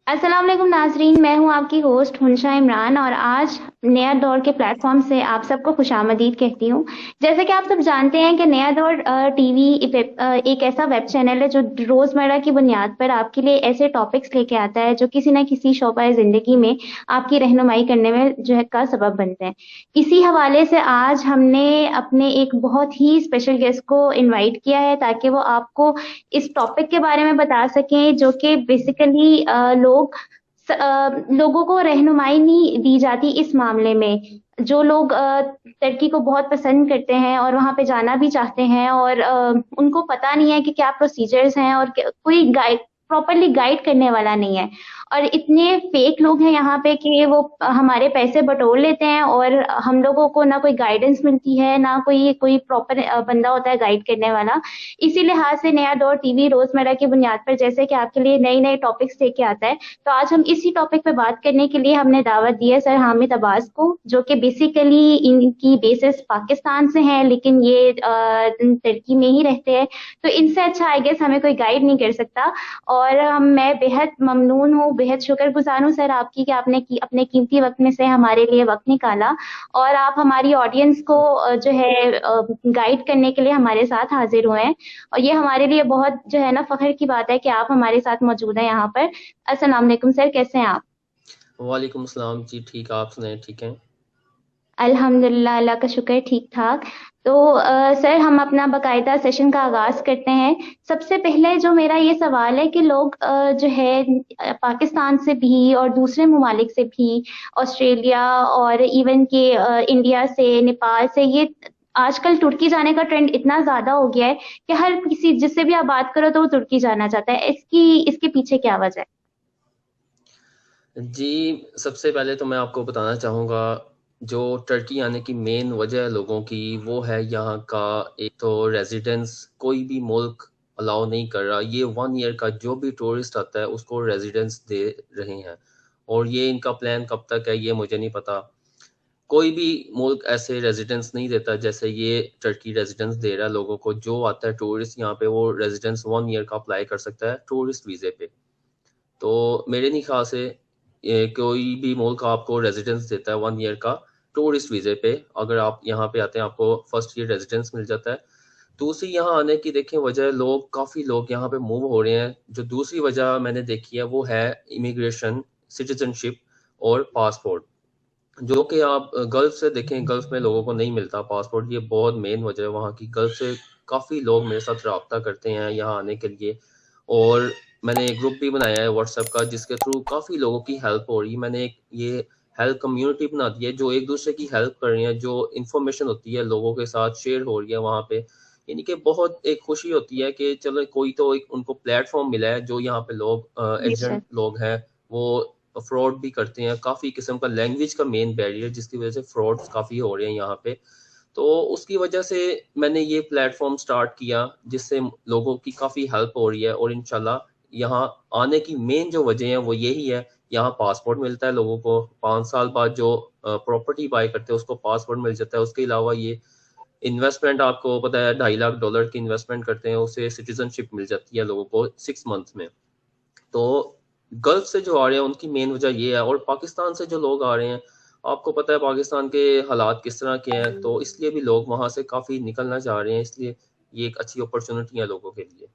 अस्सलाम वालेकुम नाजरीन, मैं हूं आपकी होस्ट हुंशा इमरान और आज नया दौर के प्लेटफॉर्म से आप सबको खुशामदीद कहती हूं। जैसे कि आप सब जानते हैं कि नया दौर टीवी एक ऐसा वेब चैनल है जो रोजमर्रा की बुनियाद पर आपके लिए ऐसे टॉपिक्स लेके आता है जो किसी न किसी शोबा जिंदगी में आपकी रहनुमाई करने में जो है का सबब बनते हैं। इसी हवाले से आज हमने अपने एक बहुत ही स्पेशल गेस्ट को इनवाइट किया है ताकि वो आपको इस टॉपिक के बारे में बता सकें जो कि बेसिकली लोगों को रहनुमाई नहीं दी जाती इस मामले में। जो लोग टर्की को बहुत पसंद करते हैं और वहां पे जाना भी चाहते हैं और उनको पता नहीं है कि क्या प्रोसीजर्स हैं और कोई गाइड प्रॉपरली गाइड करने वाला नहीं है। और इतने फेक लोग हैं यहाँ पे कि वो हमारे पैसे बटोर लेते हैं और हम लोगों को ना कोई गाइडेंस मिलती है ना कोई कोई प्रॉपर बंदा होता है गाइड करने वाला। इसी लिहाज से नया दौर टीवी रोजमर्रा की बुनियाद पर जैसे कि आपके लिए नए नए टॉपिक्स लेके आता है, तो आज हम इसी टॉपिक पे बात करने के लिए हमने दावत दी है सर हामिद अब्बास को, जो कि बेसिकली इनकी बेसिस पाकिस्तान से है लेकिन ये तुर्की में ही रहते हैं। तो इनसे अच्छा आई गेस हमें कोई गाइड नहीं कर सकता। और मैं बेहद ममनून हूँ, बेहद शुक्रगुजार हूँ सर आपकी कि आपने अपने कीमती वक्त में से हमारे लिए वक्त निकाला और आप हमारी ऑडियंस को जो है गाइड करने के लिए हमारे साथ हाजिर हुए हैं। और ये हमारे लिए बहुत जो है ना फख्र की बात है कि आप हमारे साथ मौजूद हैं यहाँ पर। अस्सलाम वालेकुम सर, कैसे हैं आप? वालेकुम सलाम जी। ठीक, आप सुनाए? ठीक हैं? अल्हम्दुलिल्लाह, अल्लाह का शुक्र, ठीक ठाक। तो सर हम अपना बकायदा सेशन का आगाज करते हैं। सबसे पहले जो मेरा ये सवाल है कि लोग जो है पाकिस्तान से भी और दूसरे ममालिक से भी, ऑस्ट्रेलिया और इवन के इंडिया से, नेपाल से, ये आजकल तुर्की जाने का ट्रेंड इतना ज्यादा हो गया है कि हर किसी जिससे भी आप बात करो तो वो तुर्की जाना चाहता है। इसकी इसके पीछे क्या वजह है? जी, सबसे पहले तो मैं आपको बताना चाहूँगा, जो टर्की आने की मेन वजह है लोगों की, वो है यहाँ का एक तो रेज़िडेंस। कोई भी मुल्क अलाउ नहीं कर रहा। ये 1 ईयर का जो भी टूरिस्ट आता है, उसको रेज़िडेंस दे रहे हैं और ये इनका प्लान कब तक है, ये मुझे नहीं पता। कोई भी मुल्क ऐसे रेज़िडेंस नहीं देता जैसे ये टर्की रेज़िडेंस दे रहा है लोगों को। जो आता है टूरिस्ट यहाँ पे, वो रेज़िडेंस 1 ईयर का अप्लाई कर सकता है टूरिस्ट वीज़े पे। तो मेरे नहीं ख्याल से कोई भी मुल्क आपको रेजिडेंस देता है 1 ईयर का टूरिस्ट वीज़े पे। अगर आप यहाँ पे आते हैं, आपको फर्स्ट ईयर रेजिडेंस मिल जाता है। दूसरी यहाँ आने की देखें वजह, लोग काफ़ी लोग यहाँ पे मूव हो रहे हैं। जो दूसरी वजह मैंने देखी है वो है इमिग्रेशन, सिटीजनशिप और पासपोर्ट। जो कि आप गल्फ से देखें, गल्फ में लोगों को नहीं मिलता पासपोर्ट। ये बहुत मेन वजह है वहाँ की। गल्फ से काफ़ी लोग मेरे साथ रब्ता करते हैं यहाँ आने के लिए और मैंने एक ग्रुप भी बनाया है व्हाट्सएप का, जिसके थ्रू काफ़ी लोगों की हेल्प हो रही है। मैंने एक ये हेल्प कम्युनिटी बना दी है जो एक दूसरे की हेल्प कर रही है। जो इन्फॉर्मेशन होती है लोगों के साथ शेयर हो रही है वहाँ पे। यानी कि बहुत एक खुशी होती है कि चलो कोई तो एक उनको प्लेटफॉर्म मिला है। जो यहाँ पे लोग जी सर। एजेंट लोग हैं, वो फ्रॉड भी करते हैं। काफ़ी किस्म का लैंग्वेज का मेन बैरियर, जिसकी वजह से फ्रॉड्स काफ़ी हो रहे हैं यहाँ पे। तो उसकी वजह से मैंने ये प्लेटफॉर्म स्टार्ट किया, जिससे लोगों की काफ़ी हेल्प हो रही है। और इंशाल्लाह यहाँ आने की मेन जो वजह है वो यही है। यहाँ पासपोर्ट मिलता है लोगों को। 5 साल बाद जो प्रॉपर्टी बाय करते हैं उसको पासपोर्ट मिल जाता है। उसके अलावा ये इन्वेस्टमेंट, आपको पता है $2.5 लाख की इन्वेस्टमेंट करते हैं, उससे सिटीजनशिप मिल जाती है लोगों को 6 मंथ में। तो गल्फ से जो आ रहे हैं उनकी मेन वजह ये है। और पाकिस्तान से जो लोग आ रहे हैं, आपको पता है पाकिस्तान के हालात किस तरह के हैं, तो इसलिए भी लोग वहां से काफी निकलना चाह रहे हैं। इसलिए ये एक अच्छी अपॉर्चुनिटी है लोगों के लिए।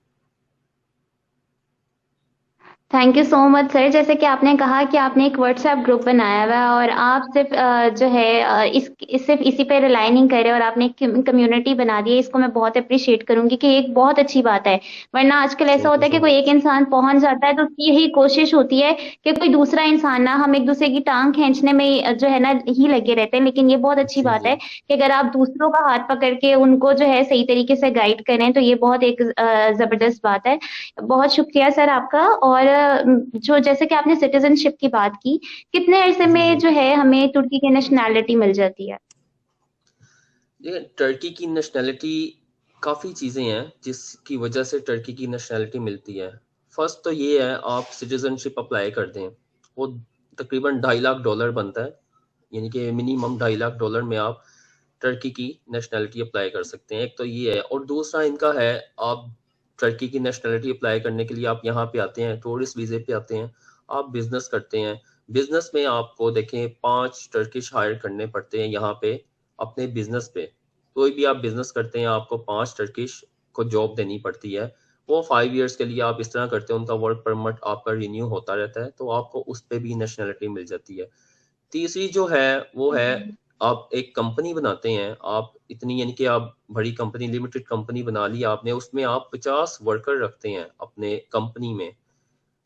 Thank you so much sir. जैसे कि आपने कहा कि आपने एक व्हाट्सएप ग्रुप बनाया हुआ है और आप सिर्फ जो है सिर्फ इसी पे रिलाई नहीं कर रहे और आपने एक कम्युनिटी बना दी है, इसको मैं बहुत अप्रिशिएट करूंगी कि एक बहुत अच्छी बात है। वरना आजकल ऐसा थैंक यू होता है कि सो कोई एक मच। इंसान पहुंच जाता है तो उसकी यही कोशिश होती है कि कोई दूसरा इंसान ना, हम एक दूसरे की टांग खींचने में जो है ना ही लगे रहते हैं। लेकिन ये बहुत अच्छी जी बात जी। है कि अगर आप दूसरों का हाथ पकड़ के उनको जो है सही तरीके से गाइड करें तो ये बहुत एक जबरदस्त बात है। बहुत शुक्रिया सर आपका। और जो जैसे कि आपने सिटीजनशिप की बात की, कितने अरसे जी में जी। जो है हमें तुर्की की नेशनैलिटी मिल जाती है? ये टर्की की नेशनैलिटी, काफ़ी चीज़ें हैं जिसकी वजह से टर्की की नेशनैलिटी मिलती है। फर्स्ट तो ये है, आप सिटीजनशिप अप्लाई कर दें, वो तकरीबन $2.5 लाख बनता है। यानी कि मिनिमम $2.5 लाख में आप टर्की की नेशनैलिटी अप्लाई कर सकते हैं। एक तो ये है। और दूसरा इनका है, आप टर्की की नेशनैलिटी अप्लाई करने के लिए आप यहाँ पे आते हैं, टूरिस्ट वीज़े पे आते हैं। आप बिजनेस करते हैं, बिजनेस में आपको देखें 5 टर्किश हायर करने पड़ते हैं यहाँ पे अपने बिजनेस पे। कोई भी आप बिजनेस करते हैं आपको 5 टर्किश को जॉब देनी पड़ती है। वो 5 इयर्स के लिए आप इस तरह करते हैं, उनका वर्क परमिट आपका रिन्यू होता रहता है, तो आपको उस पे भी नेशनैलिटी मिल जाती है। तीसरी जो है वो है आप एक कंपनी बनाते हैं, आप इतनी यानी कि आप बड़ी कंपनी लिमिटेड कंपनी बना ली आपने, उसमें आप 50 वर्कर रखते हैं अपने कंपनी में,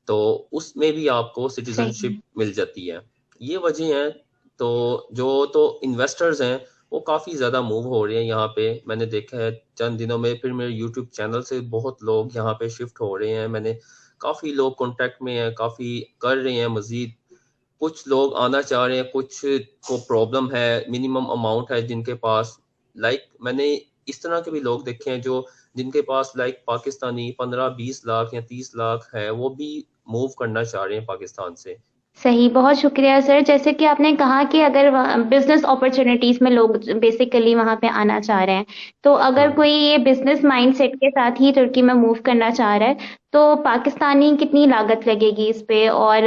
तो उसमें भी आपको सही। सिटीजनशिप मिल जाती है। ये वजह है। तो जो तो इन्वेस्टर्स हैं वो काफ़ी ज़्यादा मूव हो रहे हैं यहाँ पे, मैंने देखा है चंद दिनों में। फिर मेरे यूट्यूब चैनल से बहुत लोग यहाँ पे शिफ्ट हो रहे हैं, मैंने काफ़ी लोग कॉन्टेक्ट में हैं, काफ़ी कर रहे हैं मजीद। कुछ लोग आना चाह रहे हैं, कुछ को प्रॉब्लम है, मिनिमम अमाउंट है जिनके पास। मैंने इस तरह के भी लोग देखे हैं जो जिनके पास पाकिस्तानी 15-20 लाख या 30 लाख है, वो भी मूव करना चाह रहे हैं पाकिस्तान से। सही, बहुत शुक्रिया सर। जैसे कि आपने कहा कि अगर बिजनेस अपॉर्चुनिटीज में लोग बेसिकली वहाँ पे आना चाह रहे हैं, तो अगर हम्म। कोई ये बिजनेस माइंडसेट के साथ ही तुर्की में मूव करना चाह रहा है, तो पाकिस्तानी कितनी लागत लगेगी इस पे, और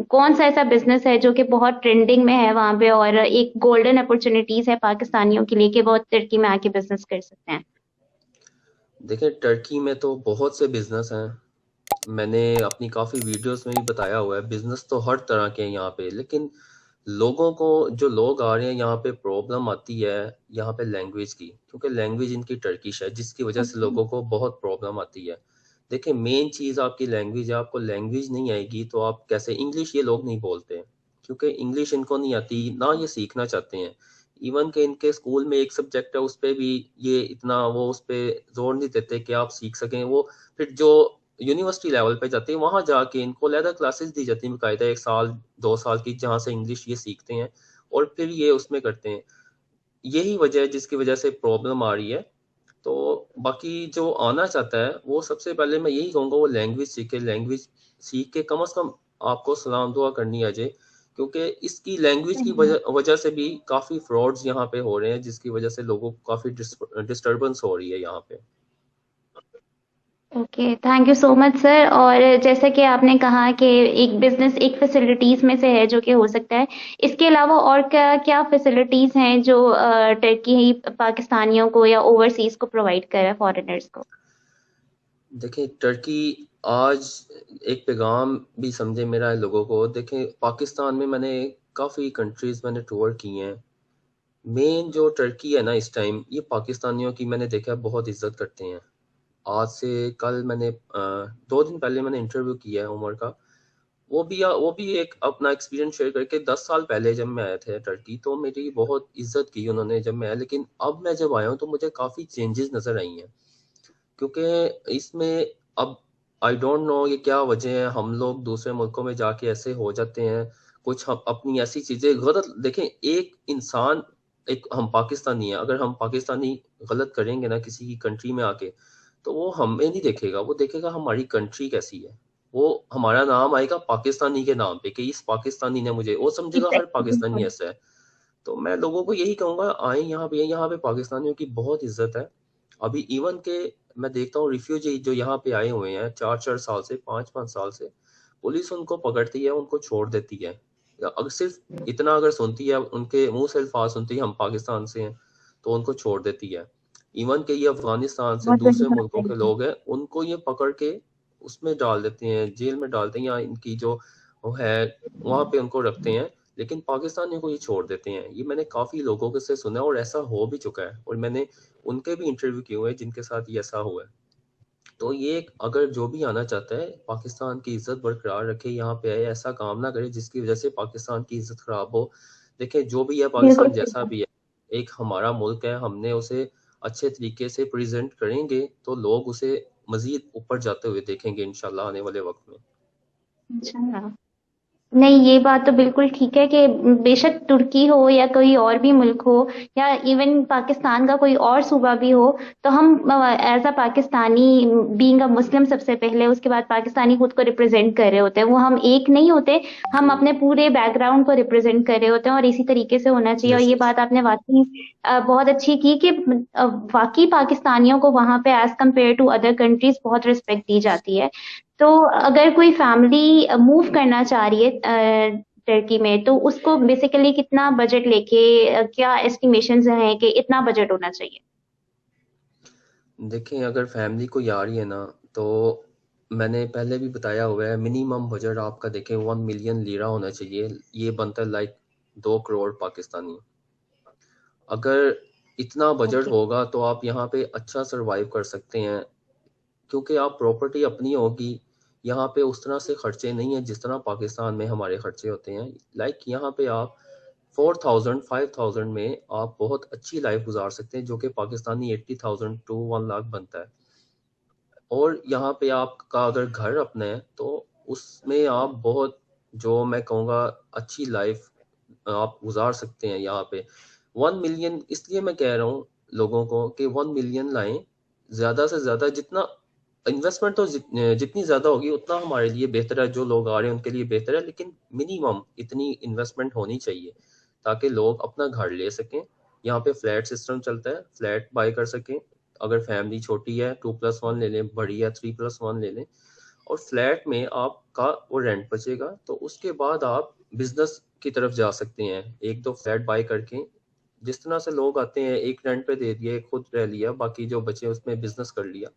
कौन सा ऐसा बिजनेस है जो कि बहुत ट्रेंडिंग में है वहाँ पे और एक गोल्डन अपॉर्चुनिटीज है पाकिस्तानियों के लिए कि वो तुर्की में आके बिजनेस कर सकते हैं? देखिए टर्की में तो बहुत से बिजनेस हैं, मैंने अपनी काफ़ी वीडियोस में भी बताया हुआ है, बिजनेस तो हर तरह के हैं यहाँ पे। लेकिन लोगों को, जो लोग आ रहे हैं यहाँ पे, प्रॉब्लम आती है यहाँ पे लैंग्वेज की, क्योंकि लैंग्वेज इनकी टर्किश है, जिसकी वजह से ओके। लोगों को बहुत प्रॉब्लम आती है। देखिए मेन चीज़ आपकी लैंग्वेज है, आपको लैंग्वेज नहीं आएगी तो आप कैसे, इंग्लिश ये लोग नहीं बोलते क्योंकि इंग्लिश इनको नहीं आती, ना ये सीखना चाहते हैं। इवन के इनके स्कूल में एक सब्जेक्ट है, उस पे भी ये इतना वो उस पे जोर नहीं देते कि आप सीख सकें। वो फिर जो यूनिवर्सिटी लेवल पे जाते हैं वहां जाके इनको अलग क्लासेस दी जाती हैं बाकायदा, 1 साल 2 साल की, जहाँ से इंग्लिश ये सीखते हैं और फिर ये उसमें करते हैं। यही वजह है जिसकी वजह से प्रॉब्लम आ रही है। तो बाकी जो आना चाहता है वो सबसे पहले मैं यही कहूँगा वो लैंग्वेज सीखे, लैंग्वेज सीख के कम से कम आपको सलाम दुआ करनी आ जाए, क्योंकि इसकी लैंग्वेज की सही। वजह से भी काफ़ी फ्रॉड्स यहाँ पे हो रहे हैं, जिसकी वजह से लोगों को काफ़ी डिस्टर्बेंस हो रही है यहाँ पे। Okay, thank you so much sir. और जैसा कि आपने कहा कि एक बिजनेस एक फैसिलिटीज में से है जो कि हो सकता है, इसके अलावा और क्या क्या फैसिलिटीज हैं जो टर्की ही पाकिस्तानियों को या ओवरसीज को प्रोवाइड कर रहा है, फॉरेनर्स को? देखिए टर्की आज एक पैगाम भी समझे मेरा लोगों को। देखें पाकिस्तान में मैंने काफ़ी कंट्रीज मैंने टूर किए हैं, मेन जो टर्की है ना इस टाइम, ये पाकिस्तानियों की मैंने देखा है बहुत इज्जत करते हैं। आज से कल मैंने 2 दिन पहले मैंने इंटरव्यू किया है उमर का, वो भी एक अपना एक्सपीरियंस शेयर करके, 10 साल पहले जब मैं आया था टर्की तो मेरी बहुत इज्जत की उन्होंने जब मैं आया, लेकिन अब मैं जब आया हूँ तो मुझे काफ़ी चेंजेस नज़र आई हैं। क्योंकि इसमें अब आई डोंट नो ये क्या वजह है, हम लोग दूसरे मुल्कों में जाके ऐसे हो जाते हैं, कुछ हम अपनी ऐसी चीज़ें गलत देखें। एक इंसान, एक हम पाकिस्तानी हैं, अगर हम पाकिस्तानी गलत करेंगे ना किसी की कंट्री में आके, तो वो हमें नहीं देखेगा, वो देखेगा हमारी कंट्री कैसी है। वो हमारा नाम आएगा पाकिस्तानी के नाम पे कि इस पाकिस्तानी ने मुझे, वो समझेगा हर एग्जैक्टली, पाकिस्तानी बिल्कुल। ऐसा है। तो मैं लोगों को यही कहूँगा आए यहाँ पे पाकिस्तानियों की बहुत इज्जत है। अभी इवन के मैं देखता हूँ रिफ्यूजी जो यहाँ पे आए हुए हैं 4-4 साल से, 5-5 साल से, पुलिस उनको पकड़ती है, उनको छोड़ देती है। अगर सिर्फ इतना अगर सुनती है, उनके मुंह से अल्फाज सुनती है हम पाकिस्तान से हैं, तो उनको छोड़ देती है। इवन के ये अफगानिस्तान से बहुत बड़ी दूसरे बात मुल्कों है के ये। लोग हैं, उनको ये पकड़ के उसमें डाल देते हैं, जेल में डालते हैं, या इनकी जो वो है वहां पे उनको रखते हैं। लेकिन पाकिस्तानियों को ये छोड़ देते हैं, ये मैंने काफी लोगों के से सुना है और ऐसा हो भी चुका है, और मैंने उनके भी इंटरव्यू किए हुए हैं जिनके साथ ये ऐसा हुआ है। तो ये अगर जो भी आना चाहता है पाकिस्तान की इज्जत बरकरार रखे, यहाँ पे आए, ऐसा काम ना करे जिसकी वजह से पाकिस्तान की इज्जत खराब हो। देखिए जो भी है बिल्कुल पाकिस्तान सही जैसा बात। भी है, एक हमारा मुल्क है, हमने उसे अच्छे तरीके से प्रेजेंट करेंगे तो लोग उसे मजीद ऊपर जाते हुए देखेंगे इंशाल्लाह आने वाले वक्त में। इंशाल्लाह। नहीं, ये बात तो बिल्कुल ठीक है कि बेशक तुर्की हो या कोई और भी मुल्क हो या इवन पाकिस्तान का कोई और सूबा भी हो, तो हम as a Pakistani, being a Muslim सबसे पहले, उसके बाद पाकिस्तानी खुद को रिप्रेजेंट कर रहे होते हैं। वो हम एक नहीं होते, हम हम्म। अपने पूरे बैकग्राउंड को रिप्रेजेंट कर रहे होते हैं और इसी तरीके से होना चाहिए। और यस ये यस। बात आपने वाकई बहुत अच्छी की कि वाकई पाकिस्तानियों को वहां पे as compare to other countries बहुत रिस्पेक्ट दी जाती है। तो अगर कोई फैमिली मूव करना चाह रही है टर्की में, तो उसको बेसिकली कितना बजट लेके क्या एस्टिमेशंस हैं कि इतना बजट होना चाहिए? देखें, अगर फैमिली कोई आ रही है ना, तो मैंने पहले भी बताया हुआ है, मिनिमम बजट आपका देखें 1 मिलियन लीरा होना चाहिए। ये बनता है लाइक 2 करोड़ पाकिस्तानी। अगर इतना बजट ओके। होगा तो आप यहाँ पे अच्छा सरवाइव कर सकते हैं, क्योंकि आप प्रॉपर्टी अपनी होगी। यहाँ पे उस तरह से खर्चे नहीं है जिस तरह पाकिस्तान में हमारे खर्चे होते हैं। लाइक यहाँ पे आप 4,000 5,000 में आप बहुत अच्छी लाइफ गुजार सकते हैं, जो कि पाकिस्तानी 80,000 टू 1 लाख बनता है। और यहाँ पे आपका अगर घर अपना है तो उसमें आप बहुत, जो मैं कहूँगा, अच्छी लाइफ आप गुजार सकते हैं यहाँ पे। 1 मिलियन इसलिए मैं कह रहा हूँ लोगों को कि 1 मिलियन लाएं। ज्यादा से ज्यादा जितना इन्वेस्टमेंट तो जितनी ज्यादा होगी उतना हमारे लिए बेहतर है, जो लोग आ रहे हैं उनके लिए बेहतर है, लेकिन मिनिमम इतनी इन्वेस्टमेंट होनी चाहिए ताकि लोग अपना घर ले सकें। यहाँ पे फ्लैट सिस्टम चलता है, फ्लैट बाय कर सकें। अगर फैमिली छोटी है 2+1 ले लें, बड़ी है 3+1 ले लें, और फ्लैट में आपका वो रेंट बचेगा। तो उसके बाद आप बिजनेस की तरफ जा सकते हैं, एक दो फ्लैट बाय करके। जिस तरह से लोग आते हैं, एक रेंट पे दे दिया, एक खुद रह लिया, बाकी जो बचे उसमें बिजनेस कर लिया।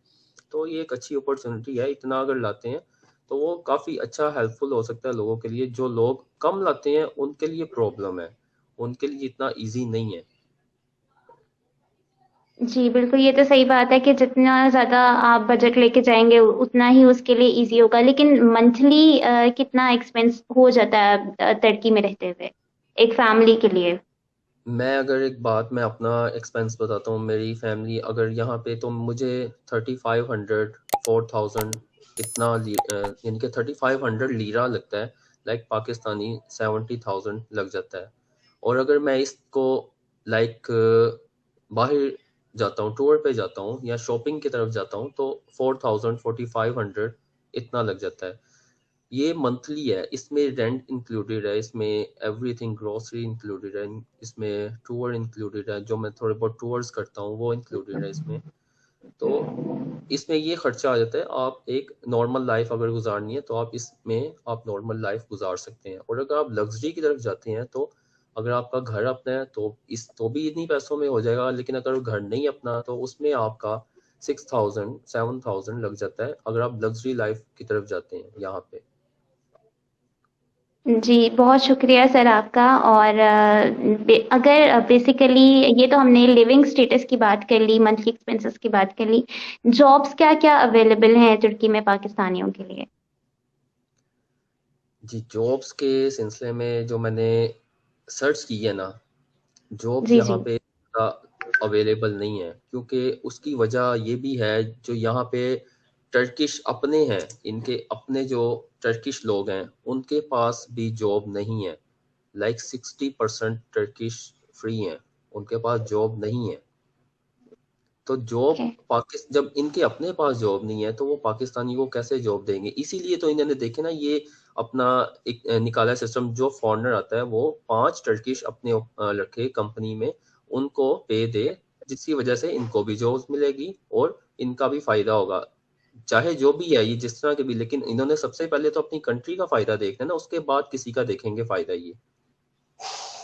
तो ये एक अच्छी अपॉर्चुनिटी है। इतना अगर लाते हैं तो वो काफ़ी अच्छा हेल्पफुल हो सकता है लोगों के लिए। जो लोग कम लाते हैं उनके लिए प्रॉब्लम है, उनके लिए इतना इजी नहीं है। जी, बिल्कुल, ये तो सही बात है कि जितना ज़्यादा आप बजट लेके जाएँगे उतना ही उसके लिए ईज़ी होगा। लेकिन मंथली कितना एक्सपेंस हो जाता है टर्की में रहते हुए, एक फैमिली के लिए? मैं अगर एक बात मैं अपना एक्सपेंस बताता हूँ, मेरी फैमिली अगर यहाँ पे, तो मुझे 3500 4000 इतना यानी कि 3500 लीरा लगता है। लाइक पाकिस्तानी 70,000 लग जाता है। और अगर मैं इसको लाइक बाहर जाता हूँ, टूर पे जाता हूँ या शॉपिंग की तरफ जाता हूँ, तो 4000 4500 इतना लग जाता है। ये मंथली है, इसमें रेंट इंक्लूडेड है, इसमें एवरीथिंग, ग्रोसरी इंक्लूडेड है, इसमें टूर इंक्लूडेड है, जो मैं थोड़े बहुत टूर्स करता हूँ वो इंक्लूडेड है इसमें। तो इसमें ये खर्चा आ जाता है। आप एक नॉर्मल लाइफ अगर गुजारनी है तो आप इसमें आप नॉर्मल लाइफ गुजार सकते हैं। और अगर आप लग्जरी की तरफ जाते हैं, तो अगर आपका घर अपना है तो इस तो भी इन्हीं पैसों में हो जाएगा, लेकिन अगर घर नहीं अपना तो उसमें आपका 6,000 7,000 लग जाता है, अगर आप लग्जरी लाइफ की तरफ जाते हैं यहाँ पे। जी, बहुत शुक्रिया सर आपका। और अगर बेसिकली ये तो हमने लिविंग स्टेटस की बात कर ली, मंथली एक्सपेंसेस की बात कर ली। जॉब्स क्या-क्या अवेलेबल हैं तुर्की में पाकिस्तानियों के लिए? जी, जॉब्स के सिलसिले में जो मैंने सर्च की है ना, जॉब्स जी, यहाँ जी। पे अवेलेबल नहीं है, क्योंकि उसकी वजह ये भी है, जो यहाँ पे टर्किश अपने हैं, इनके अपने जो टर्किश लोग हैं उनके पास भी जॉब नहीं है। लाइक 60% टर्किश फ्री हैं, उनके पास जॉब नहीं है। तो जॉब ओके। जब इनके अपने पास जॉब नहीं है तो वो पाकिस्तानी को कैसे जॉब देंगे? इसीलिए तो इन्होंने देखे ना, ये अपना एक निकाला सिस्टम, जो फॉरेनर आता है वो 5 टर्किश अपने रखे कंपनी में, उनको पे दे, जिसकी वजह से इनको भी जॉब मिलेगी और इनका भी फायदा होगा। चाहे जो भी है ये, जिस तरह के भी, लेकिन इन्होंने सबसे पहले तो अपनी कंट्री का फायदा देखना है ना, उसके बाद किसी का देखेंगे फायदा ये।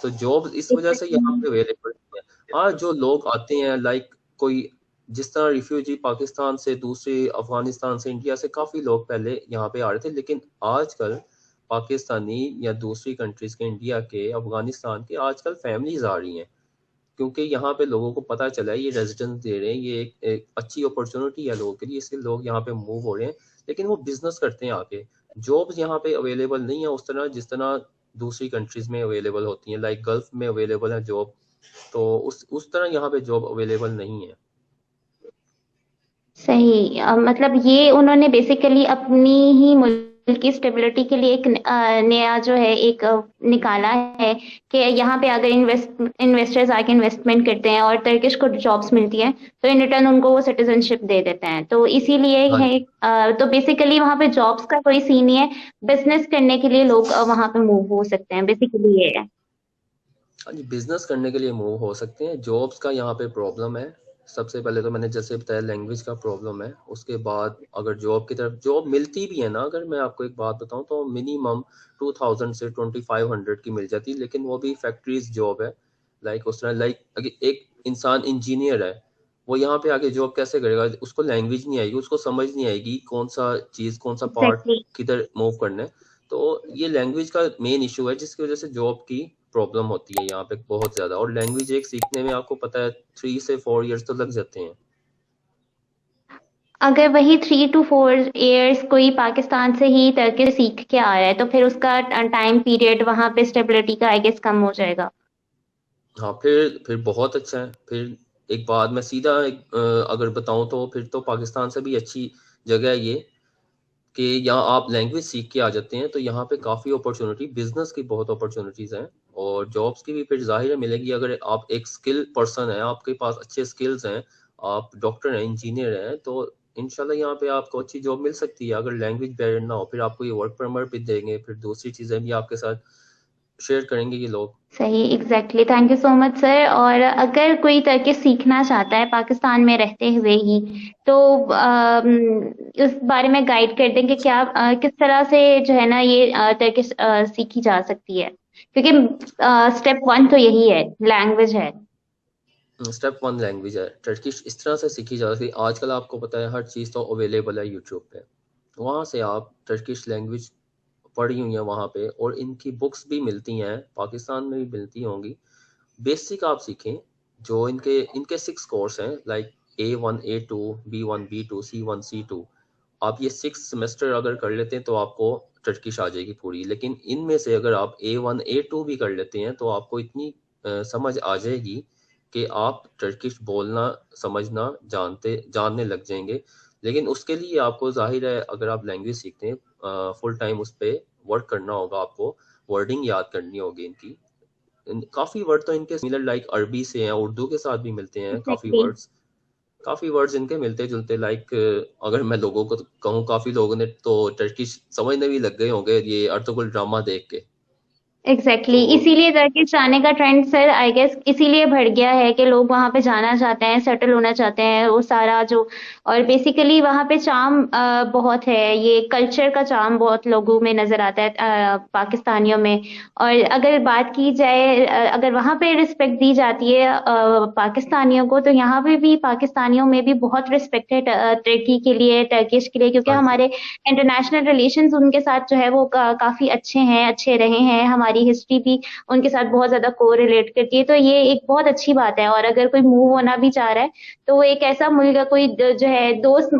तो जॉब इस वजह से यहाँ पे अवेलेबल नहीं है। हाँ, जो लोग आते हैं लाइक कोई, जिस तरह रिफ्यूजी पाकिस्तान से, दूसरे अफगानिस्तान से, इंडिया से काफी लोग पहले यहाँ पे आ रहे थे, लेकिन आजकल पाकिस्तानी या दूसरी कंट्रीज के, इंडिया के, अफगानिस्तान के, आजकल फैमिलीज आ रही हैं, क्योंकि यहाँ पे लोगों को पता चला है ये रेजिडेंस दे रहे हैं, ये एक अच्छी अपॉर्चुनिटी है लोगों के लिए, इसलिए लोग यहाँ पे मूव हो रहे हैं। लेकिन वो बिजनेस करते हैं आके। जॉब्स यहाँ पे अवेलेबल नहीं है उस तरह जिस तरह दूसरी कंट्रीज में अवेलेबल होती हैं, लाइक गल्फ में अवेलेबल है जॉब। तो उस तरह यहाँ पे जॉब अवेलेबल नहीं है। सही, मतलब ये उन्होंने बेसिकली अपनी ही मुल्क की स्टेबिलिटी के लिए एक नया जो है एक निकाला है कि यहाँ पे अगर इन्वेस्टर्स आके इन्वेस्टमेंट करते हैं और टर्किश को जॉब्स मिलती है, तो इन रिटर्न उनको वो सिटीजनशिप दे देते हैं। तो इसीलिए हाँ है, जी। तो बेसिकली वहाँ पे जॉब्स का कोई सीन नहीं है। बिजनेस करने के लिए लोग वहाँ पे मूव हो सकते हैं, बेसिकली ये है। हाँ जी, बिजनेस करने के लिए मूव हो सकते हैं, जॉब्स का यहाँ पे प्रॉब्लम है। सबसे पहले तो मैंने जैसे बताया लैंग्वेज का प्रॉब्लम है। उसके बाद अगर जॉब की तरफ जॉब मिलती भी है ना, अगर मैं आपको एक बात बताऊं तो मिनिमम 2000 से 2500 की मिल जाती है, लेकिन वो भी फैक्ट्रीज जॉब है। लाइक उस तरह, लाइक अगर एक इंसान इंजीनियर है, वो यहाँ पे आके जॉब कैसे करेगा? उसको लैंग्वेज नहीं आएगी, उसको समझ नहीं आएगी कौन सा चीज, कौन सा पार्ट एग्जैक्टली। किधर मूव करना है। तो ये लैंग्वेज का मेन इशू है, जिसकी वजह से जॉब की प्रॉब्लम होती है यहाँ पे बहुत ज्यादा। और लैंग्वेज एक सीखने में आपको पता है 3 से 4 इयर्स तो लग जाते हैं। अगर वही 3 to 4 years कोई पाकिस्तान से ही टर्किश सीख के आ रहा है तो फिर उसका टाइम पीरियड वहां पे स्टेबिलिटी का आई गेस कम हो जाएगा। हाँ, फिर बहुत अच्छा है। फिर एक बात मैं सीधा अगर बताऊं तो फिर तो पाकिस्तान से भी अच्छी जगह है ये, कि यहाँ आप लैंग्वेज सीख के आ जाते हैं तो यहाँ पे काफ़ी अपॉर्चुनिटी, बिजनेस की बहुत अपॉर्चुनिटीज़ हैं, और जॉब्स की भी फिर जाहिर है मिलेगी। अगर आप एक स्किल पर्सन है, आपके पास अच्छे स्किल्स हैं, आप डॉक्टर हैं, इंजीनियर हैं, तो इंशाल्लाह यहाँ पे आपको अच्छी जॉब मिल सकती है। अगर लैंग्वेज बैरियर ना हो, फिर आपको ये वर्क परमिट भी देंगे, फिर दूसरी चीज़ें भी आपके साथ शेयर करेंगे ये लोग। सही, exactly, thank you so much sir. और अगर कोई टर्किश सीखना चाहता है पाकिस्तान में रहते हुए ही, तो उस बारे में गाइड कर दें कि क्या किस तरह से जो है ना ये टर्किश सीखी जा सकती है, क्योंकि स्टेप वन तो यही है, लैंग्वेज है। स्टेप वन लैंग्वेज है। टर्किश इस तरह से सीखी जा सकती है, आजकल आपको पता है हर चीज़ तो अवेलेबल है यूट्यूब पे, वहाँ से आप टर्किश लैंग्वेज पढ़ी हुई हैं वहाँ पे, और इनकी बुक्स भी मिलती हैं, पाकिस्तान में भी मिलती होंगी। बेसिक आप सीखें। जो इनके इनके 6 कोर्स हैं, like A1 A2 B1 B2 C1 C2। आप ये 6 सेमेस्टर अगर कर लेते हैं तो आपको टर्किश आ जाएगी पूरी। लेकिन इनमें से अगर आप A1 A2 भी कर लेते हैं तो आपको इतनी समझ आ जाएगी कि आप टर्किश बोलना, समझना, जानने लग जाएंगे। लेकिन उसके लिए आपको जाहिर है अगर आप लैंग्वेज सीखते हैं फुल टाइम उस पर वर्क करना होगा, आपको वर्डिंग याद करनी होगी इनकी। काफी वर्ड तो इनके सिमिलर लाइक अरबी से हैं, उर्दू के साथ भी मिलते हैं काफी एग्जैक्टली। वर्ड्स। काफी वर्ड्स इनके मिलते जुलते, लाइक अगर मैं लोगों को कहूँ, काफी लोगों ने तो टर्किश समझने भी लग गए होंगे ये अर्तुगरुल ड्रामा देख के। एग्जैक्टली, तो इसीलिए टर्किश जाने का ट्रेंड सर आई गेस इसीलिए बढ़ गया है कि लोग वहां पे जाना चाहते हैं, सेटल होना चाहते हैं, वो सारा जो, और बेसिकली वहां पे चार्म बहुत है, ये कल्चर का चार्म बहुत लोगों में नजर आता है, पाकिस्तानियों में। और अगर बात की जाए, अगर वहां पे रिस्पेक्ट दी जाती है पाकिस्तानियों को, तो यहाँ पे भी पाकिस्तानियों में भी बहुत रिस्पेक्ट है टर्की के लिए, टर्किश के लिए, क्योंकि हाँ जी। हमारे इंटरनेशनल रिलेशंस उनके साथ जो है वो काफी अच्छे हैं, अच्छे रहे हैं। हमारी हिस्ट्री भी उनके साथ बहुत ज्यादा को रिलेट करती है, तो ये एक बहुत अच्छी बात है। और अगर कोई मूव होना भी चाह रहा है तो वो एक ऐसा मुल्क कोई जो है दोस्त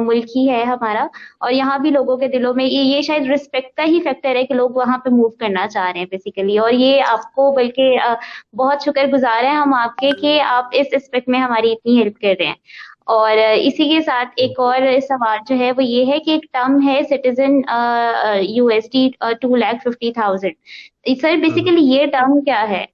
मुल्क ही है हमारा। और यहाँ भी लोगों के दिलों में ये शायद रिस्पेक्ट का ही फैक्टर है कि लोग वहां पे मूव करना चाह रहे हैं बेसिकली। और ये आपको बल्कि बहुत शुक्रगुजार हैं हम आपके कि आप इस एस्पेक्ट में हमारी इतनी हेल्प कर रहे हैं। और इसी के साथ एक और सवाल जो है वो ये है कि एक टर्म है सिटीजन USD 2,50,000। सर हम्म। बेसिकली ये टर्म क्या है?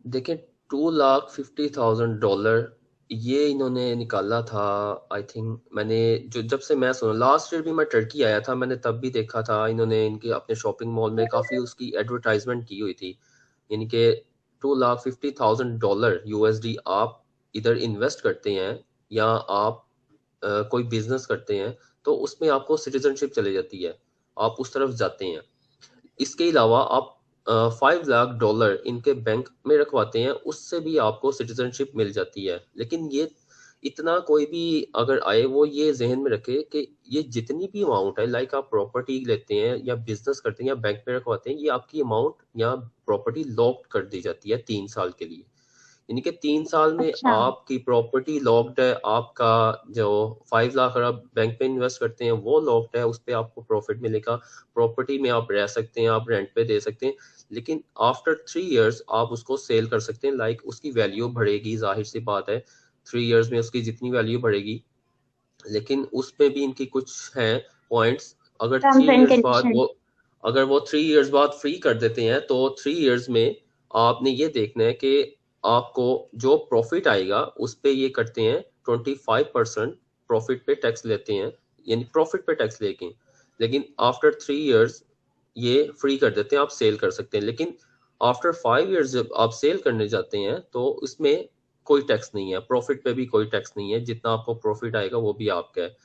देखिए, $250,000 ये इन्होंने निकाला था। आई थिंक मैंने, जो जब से मैं सुना, लास्ट ईयर भी मैं टर्की आया था, मैंने तब भी देखा था इन्होंने इनके अपने शॉपिंग मॉल में काफी उसकी एडवर्टाइजमेंट की हुई थी। यानी कि $250,000 USD आप इधर इन्वेस्ट करते हैं, या आप कोई बिजनेस करते हैं, तो उसमें आपको सिटीजनशिप चली जाती है, आप उस तरफ जाते हैं। इसके अलावा आप $5 लाख इनके बैंक में रखवाते हैं, उससे भी आपको सिटीजनशिप मिल जाती है। लेकिन ये इतना कोई भी अगर आए, वो ये जहन में रखे कि ये जितनी भी अमाउंट है, लाइक आप प्रॉपर्टी लेते हैं या बिजनेस करते हैं या बैंक में रखवाते हैं, ये आपकी अमाउंट या प्रॉपर्टी लॉक कर दी जाती है 3 साल के लिए। यानी कि 3 साल में अच्छा। आपकी प्रॉपर्टी लॉक्ड है, आपका जो 5 लाख अगर आप बैंक में इन्वेस्ट करते हैं वो लॉक्ड है, उस पर आपको प्रॉफिट मिलेगा। प्रॉपर्टी में आप रह सकते हैं, आप रेंट पे दे सकते हैं, लेकिन आफ्टर 3 इयर्स आप उसको सेल कर सकते हैं। लाइक उसकी वैल्यू बढ़ेगी, जाहिर सी बात है 3 इयर्स में उसकी जितनी वैल्यू बढ़ेगी। लेकिन उसमें भी इनकी कुछ हैं पॉइंट्स। अगर थ्री टर्म्स एंड इयर्स बाद कंडीशन। वो अगर वो 3 इयर्स बाद फ्री कर देते हैं, तो 3 इयर्स में आपने ये देखना है कि आपको जो प्रॉफिट आएगा उस पे ये करते हैं 25% प्रॉफिट पे टैक्स लेते हैं, यानी प्रॉफिट पे टैक्स लेके। लेकिन आफ्टर 3 इयर्स ये फ्री कर देते हैं, आप सेल कर सकते हैं। लेकिन आफ्टर 5 इयर्स जब आप सेल करने जाते हैं तो इसमें कोई टैक्स नहीं है, प्रॉफिट पे भी कोई टैक्स नहीं है, जितना आपको प्रॉफिट आएगा वो भी आपका है।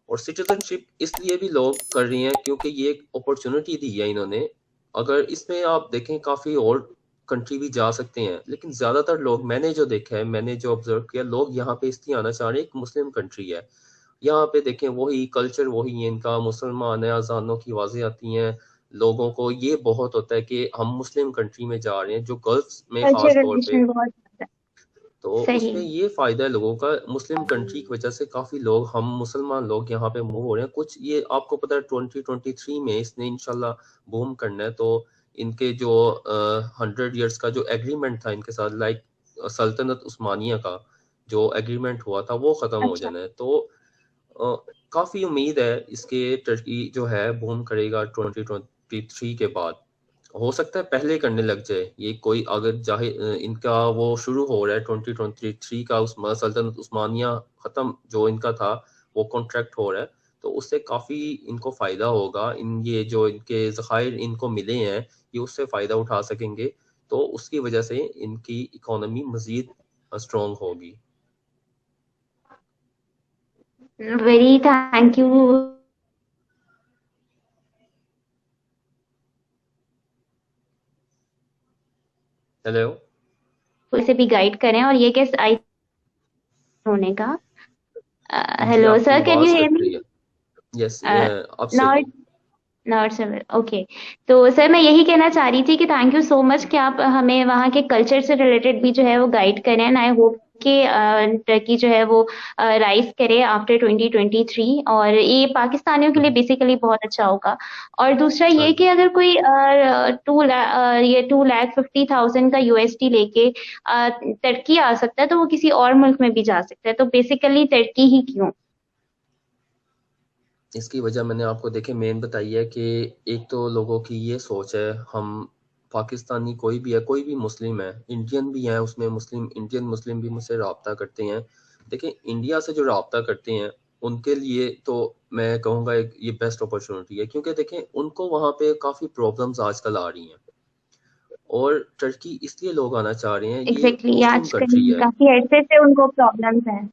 और सिटीजनशिप इसलिए भी लोग कर रही हैं क्योंकि ये एक अपॉर्चुनिटी दी है इन्होंने। अगर इसमें आप देखें काफी और कंट्री भी जा सकते हैं, लेकिन ज्यादातर लोग, मैंने जो देखा है, मैंने जो ऑब्जर्व किया, लोग यहाँ पे इसलिए आना चाह रहे हैं, एक मुस्लिम कंट्री है, यहाँ पे देखें वही कल्चर वही है इनका, मुसलमान है, अजानों की आवाजें आती हैं, लोगों को ये बहुत होता है कि हम मुस्लिम कंट्री में जा रहे हैं, जो गल्फ में खास तौर पे। कल्चरल बहुत ज्यादा है। तो सही। उसमें ये फायदा है लोगों का, मुस्लिम कंट्री की वजह से काफी लोग, हम मुसलमान लोग यहाँ पे मूव हो रहे हैं। कुछ ये आपको पता है 2023 में इसने इंशाल्लाह बूम करना है, तो इनके जो 100 ईयर्स का जो एग्रीमेंट था इनके साथ, लाइक सल्तनत उस्मानिया का जो एग्रीमेंट हुआ था वो खत्म हो अच्छा। जाना है। तो अ, काफी उम्मीद है इसके, टर्की जो है बूम करेगा 2023 के बाद। हो सकता है पहले करने लग जाए ये, कोई अगर चाहे, इनका वो शुरू हो रहा है 2023 का, उस सल्तनत उस्मानिया खत्म जो इनका था वो कॉन्ट्रैक्ट हो रहा है, तो उससे काफी इनको फायदा होगा, इन ये जो इनके ज़खायर इनको मिले हैं ये उससे फायदा उठा सकेंगे, तो उसकी वजह से इनकी इकोनॉमी मजीद स्ट्रॉन्ग होगी। Very thank you hello. से भी गाइड करें, और ये कैसे आई होने का। जी हेलो आपकी सर, कैन यू आवाज हेयर कट मी? रही है। यस, अब सही नाउ है। Not sir, okay. तो सर मैं यही कहना चाह रही थी कि थैंक यू सो मच कि आप हमें वहाँ के कल्चर से रिलेटेड भी जो है वो गाइड करें, एंड आई होप कि टर्की जो है वो राइज करे आफ्टर 2023, और ये पाकिस्तानियों के लिए बेसिकली बहुत अच्छा होगा। और दूसरा हाँ ये कि जी। अगर कोई ये 2,50,000 का यूएसडी लेके टर्की आ सकता है, तो वो किसी और मुल्क में भी जा सकता है, तो बेसिकली टर्की ही क्यों? इसकी वजह मैंने आपको देखे मेन बताई है कि एक तो लोगों की ये सोच है, हम पाकिस्तानी कोई भी है, कोई भी मुस्लिम है, इंडियन भी है उसमें, मुस्लिम इंडियन मुस्लिम भी मुझसे रब्ता करते हैं। देखिए इंडिया से जो रब्ता करते हैं उनके लिए तो मैं कहूँगा एक ये बेस्ट अपॉर्चुनिटी है, क्योंकि देखें उनको वहाँ पे काफ़ी प्रॉब्लम्स आजकल आ रही हैं, और टर्की इसलिए लोग आना चाह रहे हैं, ये एग्जैक्टली exactly, मुस्लिम आजकल कंट्री है। काफी अरसे से उनको प्रॉब्लम्स हैं।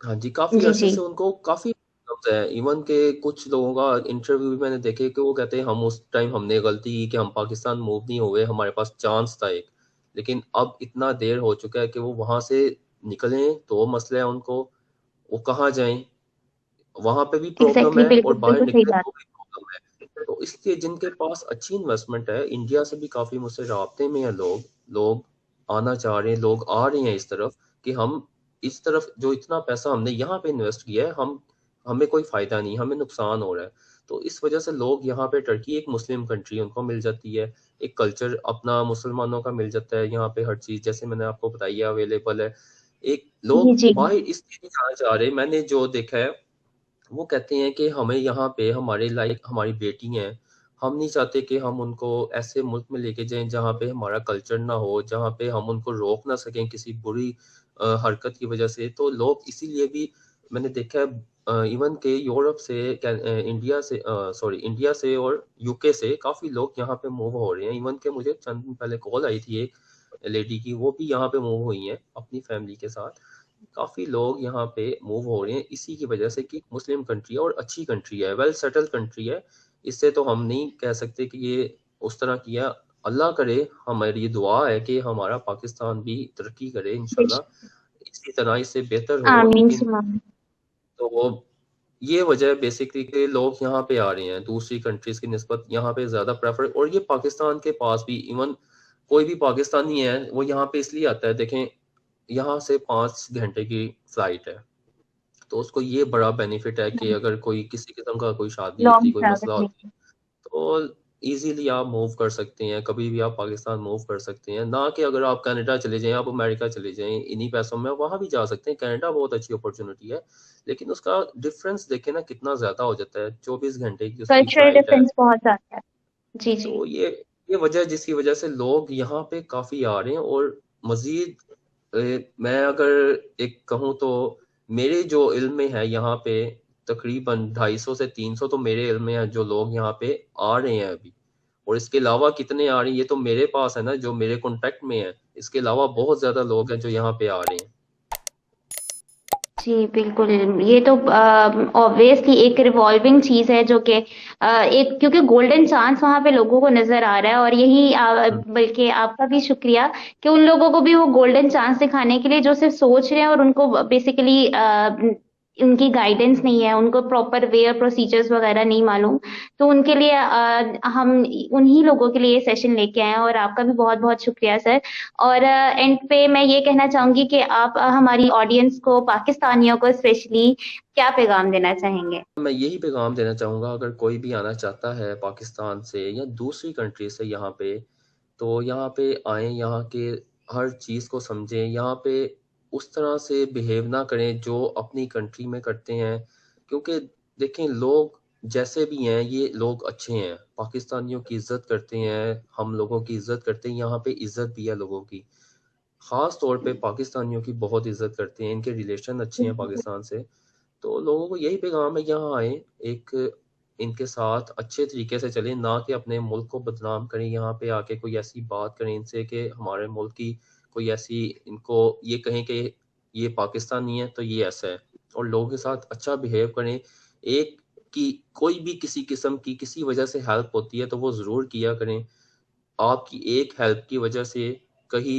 हाँ जी, काफी जी अरसे जी। से उनको काफी प्रॉब्लम्स है। इवन के कुछ लोगों का इंटरव्यू भी मैंने देखे कि वो कहते हैं हम उस टाइम हमने गलती की कि हम पाकिस्तान मूव नहीं हुए, हमारे पास चांस था एक, लेकिन अब इतना देर हो चुका है कि वो वहां से निकलें तो मसला है उनको, वो कहाँ जाएं, वहां पे भी प्रॉब्लम एग्जैक्टली है, और बिल्कुल बाहर बिल्कुल सही निकले बात। तो भी प्रॉब्लम है। तो इसलिए जिनके पास अच्छी इन्वेस्टमेंट है, इंडिया से भी काफी मुझसे राब्ते में है लोग, लोग आना चाह रहे हैं, लोग आ रहे हैं इस तरफ, कि हम इस तरफ जो इतना पैसा हमने यहाँ पे इन्वेस्ट किया है, हम हमें कोई फायदा नहीं, हमें नुकसान हो रहा है। तो इस वजह से लोग यहाँ पे, टर्की एक मुस्लिम कंट्री उनको मिल जाती है, एक कल्चर अपना मुसलमानों का मिल जाता है, यहाँ पे हर चीज जैसे मैंने आपको बताई है अवेलेबल है। एक जी लोग जी। बाहर इसलिए नहीं जाना चाह रहे, मैंने जो देखा है, वो कहते हैं कि हमें यहाँ पे हमारे लाइक हमारी बेटी हैं, हम नहीं चाहते कि हम उनको ऐसे मुल्क में लेके जाएं जहाँ पे हमारा कल्चर ना हो, जहाँ पे हम उनको रोक ना सकें किसी बुरी हरकत की वजह से। तो लोग इसीलिए भी, मैंने देखा है इवन के यूरोप से, इंडिया से, सॉरी इंडिया से और यूके से काफी लोग यहाँ पे मूव हो रहे हैं। इवन के मुझे चंद दिन पहले कॉल आई थी एक लेडी की, वो भी यहाँ पे मूव हुई हैं अपनी फैमिली के साथ। काफी लोग यहाँ पे मूव हो रहे हैं इसी की वजह से कि मुस्लिम कंट्री है और अच्छी कंट्री है, वेल सेटल्ड कंट्री है। इससे तो हम नहीं कह सकते कि ये उस तरह किया। अल्लाह करे, हमारी ये दुआ है कि हमारा पाकिस्तान भी तरक्की करे इंशाल्लाह, इसी तरह इससे बेहतर हो। आमीन लेकिन सुमा। तो वो ये वजह है बेसिकली कि लोग यहाँ पे आ रहे हैं दूसरी कंट्रीज की निस्बत, यहाँ पे ज्यादा प्रेफर। और ये पाकिस्तान के पास भी, इवन कोई भी पाकिस्तानी है वो यहाँ पे इसलिए आता है, देखें यहाँ से 5 घंटे की फ्लाइट है, तो उसको ये बड़ा बेनिफिट है कि अगर कोई किसी किस्म का कोई शादी होती लॉन्ग है, कोई मसला ट्रैवल होता में। है, तो इजीली आप मूव कर सकते हैं, कभी भी आप पाकिस्तान मूव कर सकते हैं। ना कि अगर आप कनाडा चले जाएं, आप अमेरिका चले जाएं, इन्हीं पैसों में वहां भी जा सकते हैं, कनाडा बहुत अच्छी अपॉर्चुनिटी है, लेकिन उसका डिफरेंस देखें ना कितना ज्यादा हो जाता है, 24 घंटे की उसकी कल्चरल फ्लाइट है। डिफरेंस बहुत ज्यादा है। जी जी। तो ये वजह है जिसकी वजह से लोग यहाँ पे काफी आ रहे हैं। और मजीद मैं अगर एक कहूँ तो, मेरे जो इल्म में है यहाँ पे तकरीबन 250 से 300 तो मेरे इल्म में है जो लोग यहाँ पे आ रहे हैं अभी, और इसके अलावा कितने आ रहे हैं ये तो मेरे पास है ना, जो मेरे कॉन्टेक्ट में है। इसके अलावा बहुत ज्यादा लोग हैं जो यहाँ पे आ रहे हैं। जी, बिल्कुल। ये तो ऑब्वियसली एक रिवॉल्विंग चीज़ है जो कि एक, क्योंकि गोल्डन चांस वहाँ पे लोगों को नज़र आ रहा है, और यही हम्म। बल्कि आपका भी शुक्रिया कि उन लोगों को भी वो गोल्डन चांस दिखाने के लिए जो सिर्फ़ सोच रहे हैं, और उनको बेसिकली उनकी गाइडेंस नहीं है, उनको प्रॉपर वे और प्रोसीजर्स वगैरह नहीं मालूम। तो उनके लिए हम उन्हीं लोगों के लिए ये सेशन लेके आए हैं, और आपका भी बहुत-बहुत शुक्रिया सर। और एंड पे मैं ये कहना चाहूँगी कि आप हमारी ऑडियंस को, पाकिस्तानियों को स्पेशली क्या पैगाम देना चाहेंगे? मैं यही पैगाम देना चाहूँगा, अगर कोई भी आना चाहता है पाकिस्तान से या दूसरी कंट्री से यहाँ पे, तो यहाँ पे आएँ, यहाँ के हर चीज़ को समझें, यहाँ पे उस तरह से बिहेव ना करें जो अपनी कंट्री में करते हैं। क्योंकि देखें, लोग जैसे भी हैं, ये लोग अच्छे हैं, पाकिस्तानियों की इज़्ज़त करते हैं, हम लोगों की इज़्ज़त करते हैं, यहाँ पे इज़्ज़त भी है लोगों की। ख़ास तौर पे पाकिस्तानियों की बहुत इज़्ज़त करते हैं, इनके रिलेशन अच्छे हैं पाकिस्तान से। तो लोगों को यही पैगाम है, यहाँ आएँ, एक इनके साथ अच्छे तरीके से चलें, ना कि अपने मुल्क को बदनाम करें, यहाँ पे आके कोई ऐसी बात करें इनसे कि हमारे मुल्क की कोई ऐसी, इनको ये कहें कि ये पाकिस्तानी है तो ये ऐसा है। और लोगों के साथ अच्छा बिहेव करें। एक की कोई भी किसी किस्म की किसी वजह से हेल्प होती है तो वो ज़रूर किया करें। आपकी एक हेल्प की वजह से कई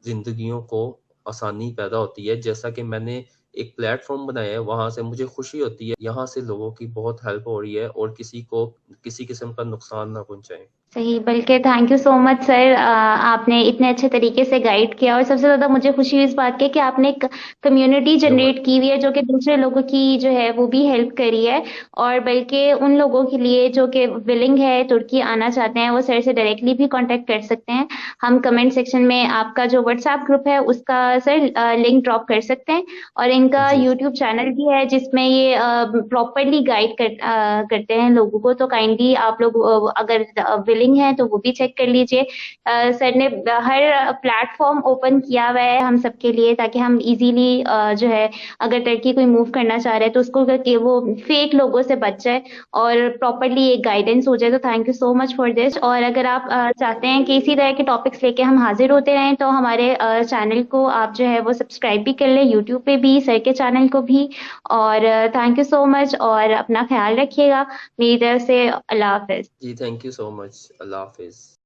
ज़िंदगियों को आसानी पैदा होती है। जैसा कि मैंने एक प्लेटफ़ॉर्म बनाया है, वहाँ से मुझे खुशी होती है, यहाँ से लोगों की बहुत हेल्प हो रही है, और किसी को किसी किस्म का नुकसान ना पहुँचाएँ। सही, बल्कि thank you so much sir, आपने इतने अच्छे तरीके से गाइड किया, और सबसे ज़्यादा मुझे खुशी हुई इस बात की कि आपने एक कम्युनिटी नो जनरेट वरी। की हुई है जो कि दूसरे लोगों की जो है वो भी हेल्प करी है। और बल्कि उन लोगों के लिए जो कि विलिंग है, तुर्की आना चाहते हैं, वो सर से डायरेक्टली भी कॉन्टैक्ट कर सकते हैं। हम कमेंट सेक्शन में आपका जो व्हाट्सएप ग्रुप है उसका सर लिंक ड्रॉप कर सकते हैं, और इनका जी, यूट्यूब चैनल भी है जिसमें ये प्रॉपरली गाइड करते हैं लोगों को। तो काइंडली आप लोग अगर विलिंग है तो वो भी चेक कर लीजिए। सर ने हर प्लेटफॉर्म ओपन किया हुआ है हम सबके लिए, ताकि हम इजीली जो है, अगर टर्की कोई मूव करना चाह रहे हैं तो उसको करके वो फेक लोगों से बच जाए और प्रॉपरली एक गाइडेंस हो जाए। तो thank you so much for this. और अगर आप चाहते हैं कि इसी तरह के टॉपिक्स लेके हम हाजिर होते रहें, तो हमारे चैनल को आप जो है वो सब्सक्राइब भी कर लें, यूट्यूब पे भी, सर के चैनल को भी। और थैंक यू सो मच, और अपना ख्याल रखिएगा। मेरी तरफ से अल्लाह हाफिज। जी, थैंक यू सो मच। अल्लाह हाफ़िज़।